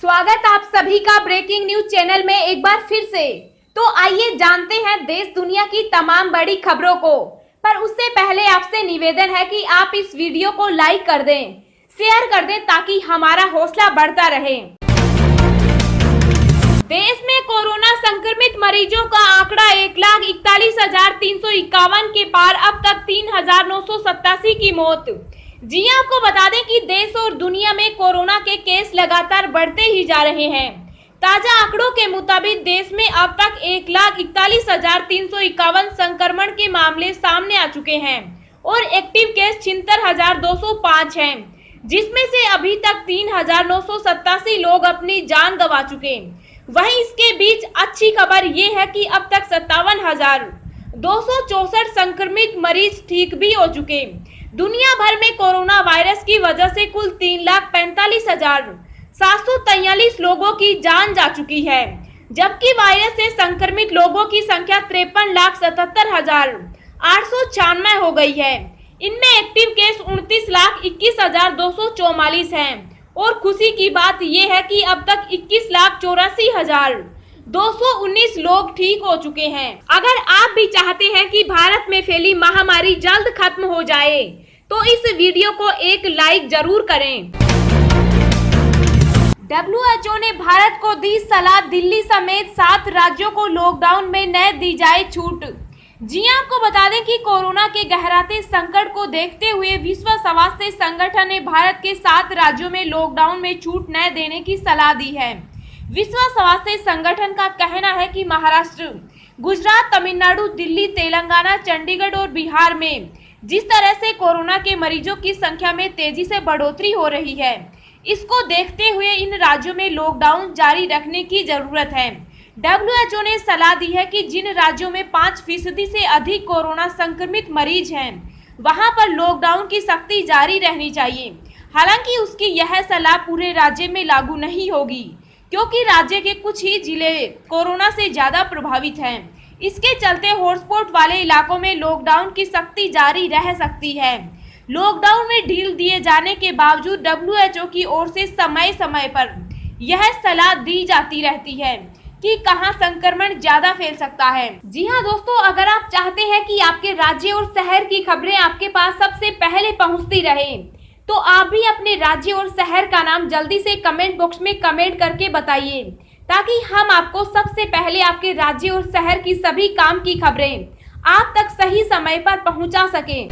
स्वागत आप सभी का ब्रेकिंग न्यूज चैनल में एक बार फिर से। तो आइए जानते हैं देश दुनिया की तमाम बड़ी खबरों को। पर उससे पहले आपसे निवेदन है कि आप इस वीडियो को लाइक कर दें, शेयर कर दें ताकि हमारा हौसला बढ़ता रहे। देश में कोरोना संक्रमित मरीजों का आंकड़ा 1,41,351 के पार। अब तक 3,987 की मौत। जी आपको बता दें कि देश और दुनिया में कोरोना के केस लगातार बढ़ते ही जा रहे हैं। ताजा आंकड़ों के मुताबिक देश में अब तक 1,41,351 संक्रमण के मामले सामने आ चुके हैं और एक्टिव केस 76,205 हैं, जिसमें से अभी तक 3,987 लोग अपनी जान गंवा चुके। वहीं इसके बीच अच्छी खबर ये है कि अब तक 57,264 संक्रमित मरीज ठीक भी हो चुके। दुनिया भर में कोरोना वायरस की वजह से कुल 3,45,743 लोगों की जान जा चुकी है, जबकि वायरस से संक्रमित लोगों की संख्या 53,77,896 हो गई है। इनमें एक्टिव केस 29,21,244 हैं और खुशी की बात यह है कि अब तक 21,84,219 लोग ठीक हो चुके हैं। अगर आप भी चाहते हैं कि भारत में फैली महामारी जल्द खत्म हो जाए तो इस वीडियो को एक लाइक जरूर करें। WHO ने भारत को दी सलाह, दिल्ली समेत 7 राज्यों को लॉकडाउन में न दी जाए छूट। जी आपको बता दें कि कोरोना के गहराते संकट को देखते हुए विश्व स्वास्थ्य संगठन ने भारत के 7 राज्यों में लॉकडाउन में छूट न देने की सलाह दी है। विश्व स्वास्थ्य संगठन का कहना है कि महाराष्ट्र, गुजरात, तमिलनाडु, दिल्ली, तेलंगाना, चंडीगढ़ और बिहार में जिस तरह से कोरोना के मरीजों की संख्या में तेजी से बढ़ोतरी हो रही है, इसको देखते हुए इन राज्यों में लॉकडाउन जारी रखने की जरूरत है। WHO ने सलाह दी है कि जिन राज्यों में 5% से अधिक कोरोना संक्रमित मरीज हैं, वहां पर लॉकडाउन की सख्ती जारी रहनी चाहिए। हालांकि उसकी यह सलाह पूरे राज्य में लागू नहीं होगी, क्योंकि राज्य के कुछ ही जिले कोरोना से ज्यादा प्रभावित हैं। इसके चलते हॉटस्पॉट वाले इलाकों में लॉकडाउन की सख्ती जारी रह सकती है। लॉकडाउन में ढील दिए जाने के बावजूद WHO की ओर से समय समय पर यह सलाह दी जाती रहती है कि कहां संक्रमण ज्यादा फैल सकता है। जी हां दोस्तों, अगर आप चाहते हैं कि आपके राज्य और शहर की खबरें आपके पास सबसे पहले पहुंचती रहे, तो आप भी अपने राज्य और शहर का नाम जल्दी से कमेंट बॉक्स में कमेंट करके बताइए, ताकि हम आपको सबसे पहले आपके राज्य और शहर की सभी काम की खबरें आप तक सही समय पर पहुंचा सकें।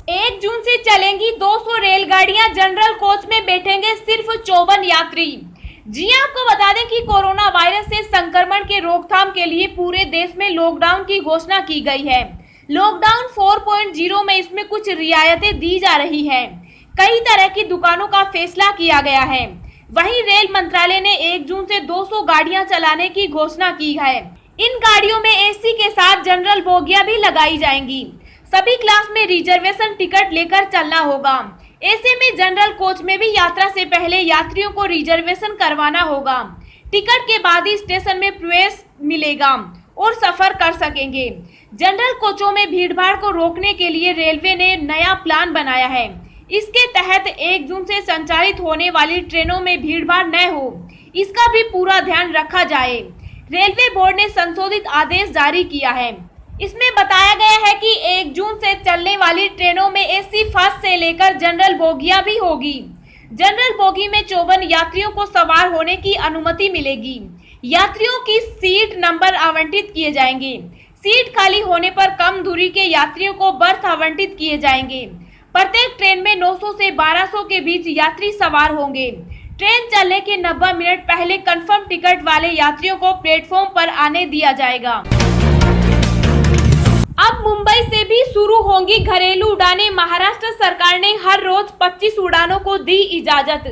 1 जून से चलेंगी 200 रेलगाड़ियां, जनरल कोच में बैठेंगे सिर्फ 54 यात्री। जी आपको बता दें कि कोरोना वायरस से संक्रमण के रोकथाम के लिए पूरे देश में लॉकडाउन की घोषणा की गई है। लॉकडाउन 4.0 में इसमें कुछ रियायतें दी जा रही हैं। कई तरह की दुकानों का फैसला किया गया है। वहीं रेल मंत्रालय ने 1 जून से 200 गाड़ियां चलाने की घोषणा की है। इन गाड़ियों में AC के साथ जनरल बोगियां भी लगाई जाएंगी। सभी क्लास में रिजर्वेशन टिकट लेकर चलना होगा। ऐसे में जनरल कोच में भी यात्रा से पहले यात्रियों को रिजर्वेशन करवाना होगा। टिकट के बाद ही स्टेशन में प्रवेश मिलेगा और सफर कर सकेंगे। जनरल कोचों में भीड़भाड़ को रोकने के लिए रेलवे ने नया प्लान बनाया है। इसके तहत 1 जून से संचालित होने वाली ट्रेनों में भीड़भाड़ न हो, इसका भी पूरा ध्यान रखा जाए। रेलवे बोर्ड ने संशोधित आदेश जारी किया है। इसमें बताया गया है कि 1 जून से चलने वाली ट्रेनों में AC फर्स्ट से लेकर जनरल बोगियां भी होगी। जनरल बोगी में 54 यात्रियों को सवार होने की अनुमति मिलेगी। यात्रियों की सीट नंबर आवंटित किए जाएंगे। सीट खाली होने पर कम दूरी के यात्रियों को बर्थ आवंटित किए जाएंगे। प्रत्येक ट्रेन में 900 से 1200 के बीच यात्री सवार होंगे। ट्रेन चलने के 90 मिनट पहले कंफर्म टिकट वाले यात्रियों को प्लेटफॉर्म पर आने दिया जाएगा। अब मुंबई से भी शुरू होंगी घरेलू उड़ानें। महाराष्ट्र सरकार ने हर रोज 25 उड़ानों को दी इजाजत।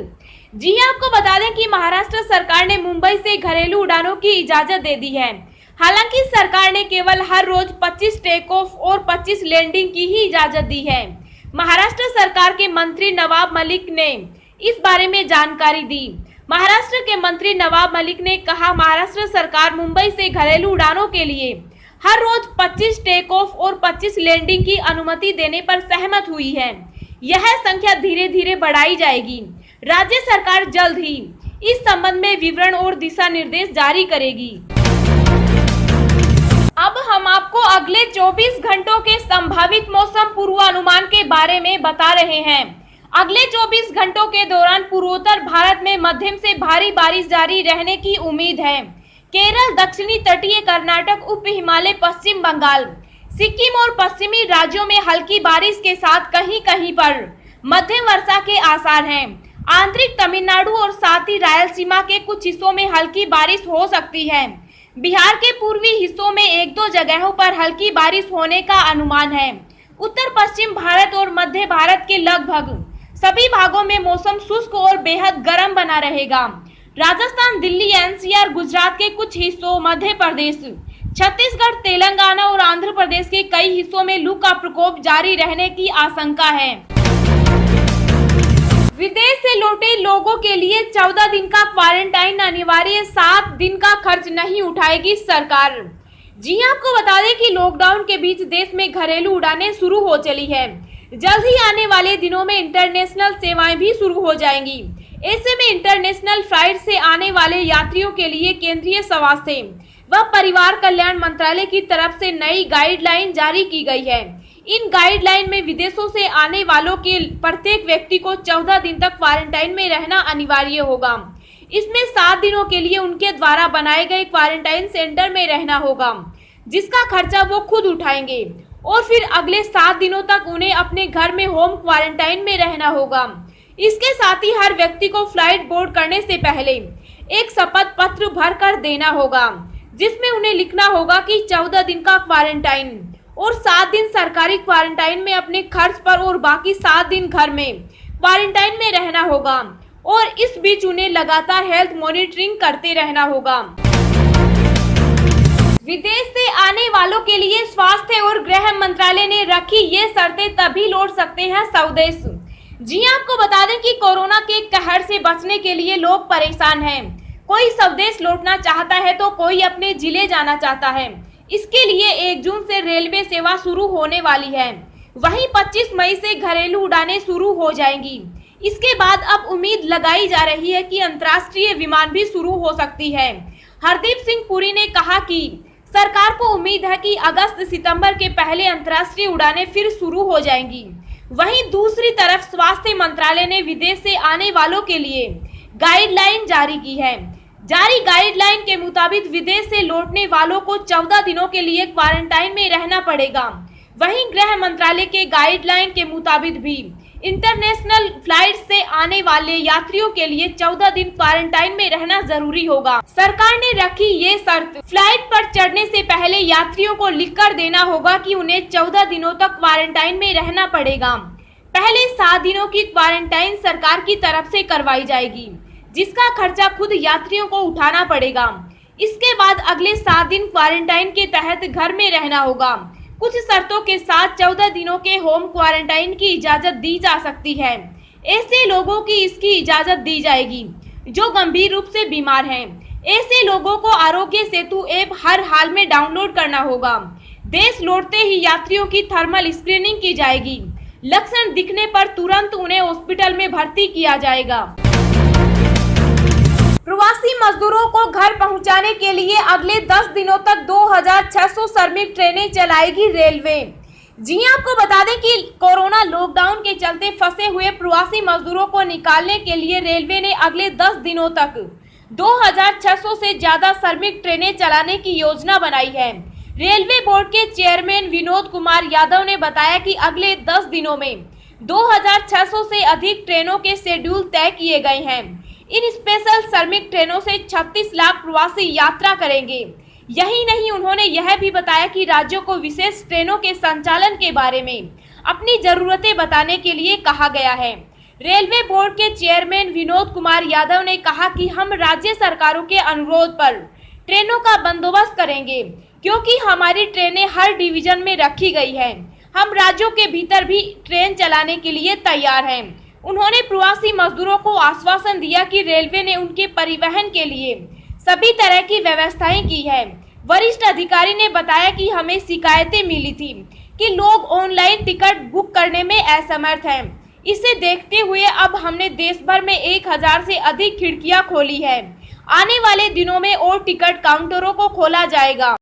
जी आपको बता दें कि महाराष्ट्र सरकार ने मुंबई से घरेलू उड़ानों की इजाजत दे दी है। हालांकि सरकार ने केवल हर रोज 25 टेक ऑफ और 25 लैंडिंग की ही इजाजत दी है। महाराष्ट्र सरकार के मंत्री नवाब मलिक ने इस बारे में जानकारी दी। महाराष्ट्र के मंत्री नवाब मलिक ने कहा, महाराष्ट्र सरकार मुंबई से घरेलू उड़ानों के लिए हर रोज 25 टेक ऑफ और 25 लैंडिंग की अनुमति देने पर सहमत हुई है। यह संख्या धीरे धीरे बढ़ाई जाएगी। राज्य सरकार जल्द ही इस संबंध में विवरण और दिशा निर्देश जारी करेगी। अब हम आपको अगले 24 घंटों के संभावित मौसम पूर्वानुमान के बारे में बता रहे हैं। अगले 24 घंटों के दौरान पूर्वोत्तर भारत में मध्यम से भारी बारिश जारी रहने की उम्मीद है। केरल, दक्षिणी तटीय कर्नाटक, उप हिमालय, पश्चिम बंगाल, सिक्किम और पश्चिमी राज्यों में हल्की बारिश के साथ कहीं कहीं पर मध्यम वर्षा के आसार हैं। आंतरिक तमिलनाडु और साथ ही रायलसीमा के कुछ हिस्सों में हल्की बारिश हो सकती है। बिहार के पूर्वी हिस्सों में एक दो जगहों पर हल्की बारिश होने का अनुमान है। उत्तर पश्चिम भारत और मध्य भारत के लगभग सभी भागों में मौसम शुष्क और बेहद गर्म बना रहेगा। राजस्थान, दिल्ली, एनसीआर, गुजरात के कुछ हिस्सों, मध्य प्रदेश, छत्तीसगढ़, तेलंगाना और आंध्र प्रदेश के कई हिस्सों में लू का प्रकोप जारी रहने की आशंका है। विदेश से लौटे लोगों के लिए 14 दिन का क्वारंटाइन अनिवार्य, 7 दिन का खर्च नहीं उठाएगी सरकार। जी हां, आपको बता दें कि लॉकडाउन के बीच देश में घरेलू उड़ानें शुरू हो चली है। जल्द ही आने वाले दिनों में इंटरनेशनल सेवाएं भी शुरू हो जाएंगी। ऐसे में इंटरनेशनल फ्लाइट से आने वाले यात्रियों के लिए केंद्रीय स्वास्थ्य व परिवार कल्याण मंत्रालय की तरफ से नई गाइडलाइन जारी की गई है। इन गाइडलाइन में विदेशों से आने वालों के प्रत्येक व्यक्ति को 14 दिन तक क्वारंटाइन में रहना अनिवार्य होगा। इसमें 7 दिनों के लिए उनके द्वारा बनाए गए क्वारंटाइन सेंटर में रहना होगा, जिसका खर्चा वो खुद उठाएंगे और फिर अगले 7 दिनों तक उन्हें अपने घर में होम क्वारंटाइन में रहना होगा। इसके साथ ही हर व्यक्ति को फ्लाइट बोर्ड करने से पहले एक शपथ पत्र भर कर देना होगा, जिसमें उन्हें लिखना होगा कि 14 दिन का क्वारंटाइन और 7 दिन सरकारी क्वारंटाइन में अपने खर्च पर और बाकी 7 दिन घर में क्वारंटाइन में रहना होगा और इस बीच उन्हें लगातार हेल्थ मॉनिटरिंग करते रहना होगा। विदेश से आने वालों के लिए स्वास्थ्य और गृह मंत्रालय ने रखी ये शर्तें, तभी लौट सकते हैं स्वदेश। जी हां, आपको बता दें कि कोरोना के कहर से बचने के लिए लोग परेशान हैं। कोई स्वदेश लौटना चाहता है तो कोई अपने जिले जाना चाहता है। इसके लिए 1 जून से रेलवे सेवा शुरू होने वाली है। वहीं 25 मई से घरेलू उड़ानें शुरू हो जाएंगी। इसके बाद अब उम्मीद लगाई जा रही है कि अंतर्राष्ट्रीय विमान भी शुरू हो सकती है। हरदीप सिंह पुरी ने कहा कि सरकार को उम्मीद है कि अगस्त-सितंबर के पहले अंतर्राष्ट्रीय उड़ानें फिर शुरू हो जाएंगी। वहीं दूसरी तरफ स्वास्थ्य मंत्रालय ने विदेश से आने वालों के लिए गाइडलाइन जारी की है। जारी गाइडलाइन के मुताबिक विदेश से लौटने वालों को 14 दिनों के लिए क्वारंटाइन में रहना पड़ेगा। वहीं गृह मंत्रालय के गाइडलाइन के मुताबिक भी इंटरनेशनल फ्लाइट से आने वाले यात्रियों के लिए 14 दिन क्वारंटाइन में रहना जरूरी होगा। सरकार ने रखी ये शर्त, फ्लाइट पर चढ़ने से पहले यात्रियों को लिखकर देना होगा कि उन्हें 14 दिनों तक क्वारंटाइन में रहना पड़ेगा। पहले 7 दिनों की क्वारंटाइन सरकार की तरफ से करवाई जाएगी, जिसका खर्चा खुद यात्रियों को उठाना पड़ेगा। इसके बाद अगले 7 दिन क्वारंटाइन के तहत घर में रहना होगा। कुछ शर्तों के साथ 14 दिनों के होम क्वारंटाइन की इजाजत दी जा सकती है। ऐसे लोगों की इसकी इजाजत दी जाएगी जो गंभीर रूप से बीमार हैं। ऐसे लोगों को आरोग्य सेतु ऐप हर हाल में डाउनलोड करना होगा। देश लौटते ही यात्रियों की थर्मल स्क्रीनिंग की जाएगी। लक्षण दिखने पर तुरंत उन्हें हॉस्पिटल में भर्ती किया जाएगा। प्रवासी मजदूरों को घर पहुंचाने के लिए अगले 10 दिनों तक 2600 श्रमिक ट्रेनें चलाएगी रेलवे। जी हां, आपको बता दें कि कोरोना लॉकडाउन के चलते फंसे हुए प्रवासी मजदूरों को निकालने के लिए रेलवे ने अगले 10 दिनों तक 2600 से ज्यादा श्रमिक ट्रेनें चलाने की योजना बनाई है। रेलवे बोर्ड के चेयरमैन विनोद कुमार यादव ने बताया कि अगले 10 दिनों में 2600 से अधिक ट्रेनों के शेड्यूल तय किए गए हैं। इन स्पेशल श्रमिक ट्रेनों से 36 लाख प्रवासी यात्रा करेंगे। यही नहीं, उन्होंने यह भी बताया कि राज्यों को विशेष ट्रेनों के संचालन के बारे में अपनी जरूरतें बताने के लिए कहा गया है। रेलवे बोर्ड के चेयरमैन विनोद कुमार यादव ने कहा कि हम राज्य सरकारों के अनुरोध पर ट्रेनों का बंदोबस्त करेंगे, क्योंकि हमारी ट्रेनें हर डिवीजन में रखी गई है। हम राज्यों के भीतर भी ट्रेन चलाने के लिए तैयार हैं। उन्होंने प्रवासी मजदूरों को आश्वासन दिया कि रेलवे ने उनके परिवहन के लिए सभी तरह की व्यवस्थाएं की है। वरिष्ठ अधिकारी ने बताया कि हमें शिकायतें मिली थी कि लोग ऑनलाइन टिकट बुक करने में असमर्थ हैं। इसे देखते हुए अब हमने देश भर में 1000 से अधिक खिड़कियां खोली है। आने वाले दिनों में और टिकट काउंटरों को खोला जाएगा।